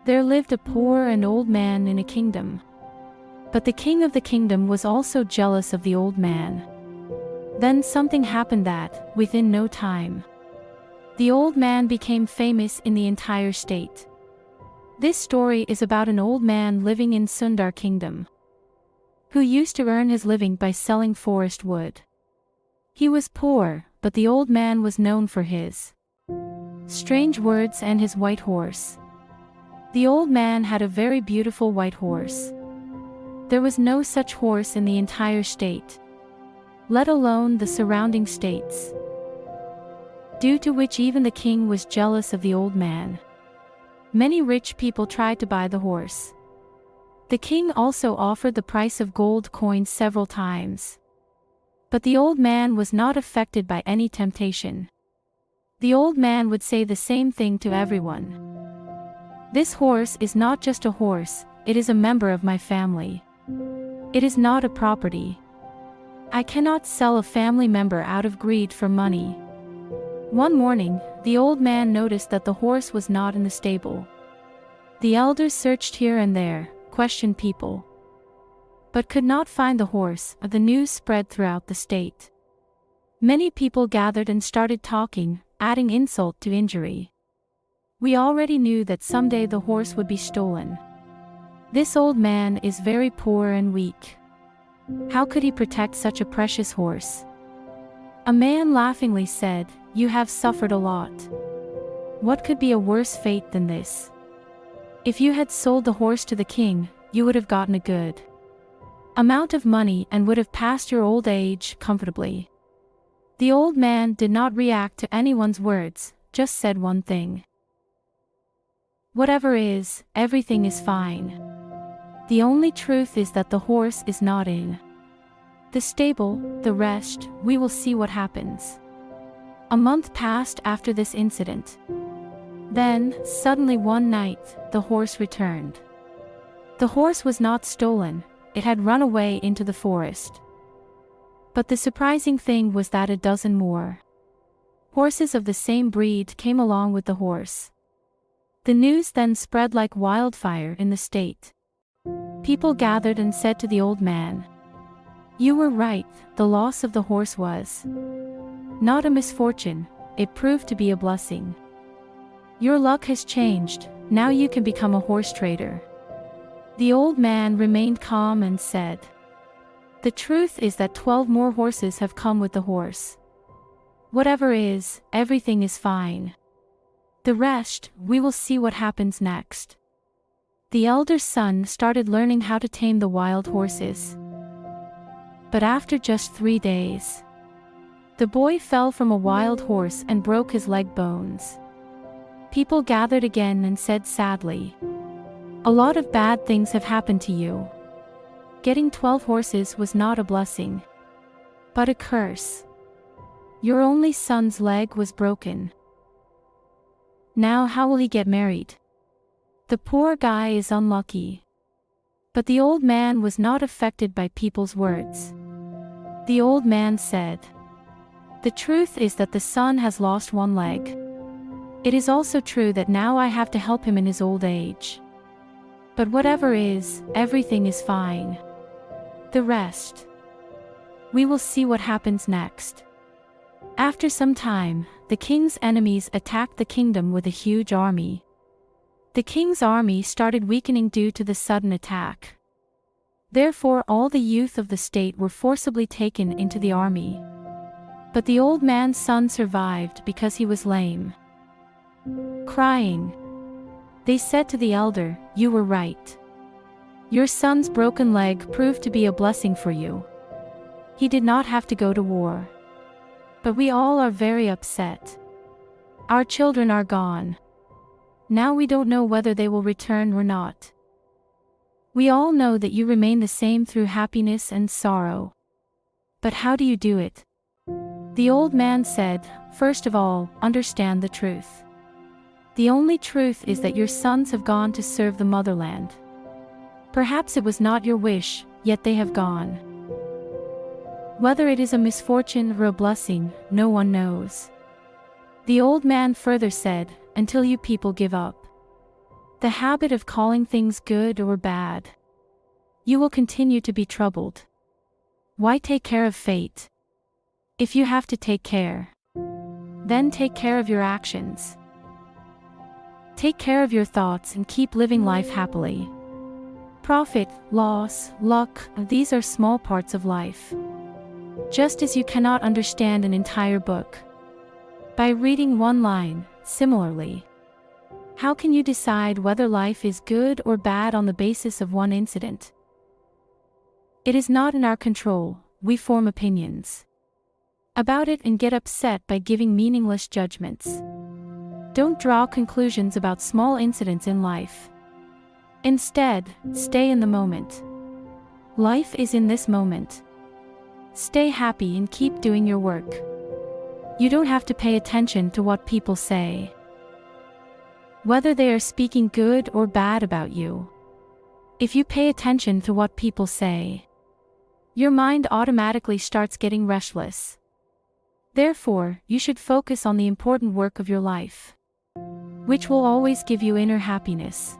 There lived a poor and old man in a kingdom. But the king of the kingdom was also jealous of the old man. Then something happened that, within no time, the old man became famous in the entire state. This story is about an old man living in Sundar Kingdom, who used to earn his living by selling forest wood. He was poor, but the old man was known for his strange words and his white horse. The old man had a very beautiful white horse. There was no such horse in the entire state, let alone the surrounding states, due to which even the king was jealous of the old man. Many rich people tried to buy the horse. The king also offered the price of gold coins several times. But the old man was not affected by any temptation. The old man would say the same thing to everyone. This horse is not just a horse, it is a member of my family. It is not a property. I cannot sell a family member out of greed for money. One morning, the old man noticed that the horse was not in the stable. The elders searched here and there, questioned people, but could not find the horse. The news spread throughout the state. Many people gathered and started talking, adding insult to injury. We already knew that someday the horse would be stolen. This old man is very poor and weak. How could he protect such a precious horse? A man laughingly said, "You have suffered a lot. What could be a worse fate than this? If you had sold the horse to the king, you would have gotten a good amount of money and would have passed your old age comfortably." The old man did not react to anyone's words, just said one thing. "Whatever is, everything is fine. The only truth is that the horse is not in the stable, the rest, we will see what happens." A month passed after this incident. Then, suddenly one night, the horse returned. The horse was not stolen, it had run away into the forest. But the surprising thing was that a dozen more horses of the same breed came along with the horse. The news then spread like wildfire in the state. People gathered and said to the old man, "You were right, the loss of the horse was not a misfortune, it proved to be a blessing. Your luck has changed, now you can become a horse trader." The old man remained calm and said, "The truth is that 12 more horses have come with the horse. Whatever is, everything is fine. The rest, we will see what happens next." The elder son started learning how to tame the wild horses. But after just 3 days, the boy fell from a wild horse and broke his leg bones. People gathered again and said sadly, "A lot of bad things have happened to you. Getting 12 horses was not a blessing, but a curse. Your only son's leg was broken. Now how will he get married? The poor guy is unlucky." But the old man was not affected by people's words. The old man said, "The truth is that the son has lost one leg. It is also true that now I have to help him in his old age. But whatever is, everything is fine. The rest, we will see what happens next." After some time, the king's enemies attacked the kingdom with a huge army. The king's army started weakening due to the sudden attack. Therefore all the youth of the state were forcibly taken into the army. But the old man's son survived because he was lame. Crying, they said to the elder, "You were right. Your son's broken leg proved to be a blessing for you. He did not have to go to war. But we all are very upset. Our children are gone. Now we don't know whether they will return or not. We all know that you remain the same through happiness and sorrow. But how do you do it?" The old man said, "First of all, understand the truth. The only truth is that your sons have gone to serve the motherland. Perhaps it was not your wish, yet they have gone. Whether it is a misfortune or a blessing, no one knows." The old man further said, "Until you people give up the habit of calling things good or bad. You will continue to be troubled. Why take care of fate? If you have to take care, then take care of your actions. Take care of your thoughts and keep living life happily. Profit, loss, luck, these are small parts of life. Just as you cannot understand an entire book by reading one line, similarly, how can you decide whether life is good or bad on the basis of one incident? It is not in our control. We form opinions about it and get upset by giving meaningless judgments. Don't draw conclusions about small incidents in life. Instead, stay in the moment. Life is in this moment. Stay happy and keep doing your work. You don't have to pay attention to what people say, whether they are speaking good or bad about you. If you pay attention to what people say, your mind automatically starts getting restless. Therefore, you should focus on the important work of your life, which will always give you inner happiness.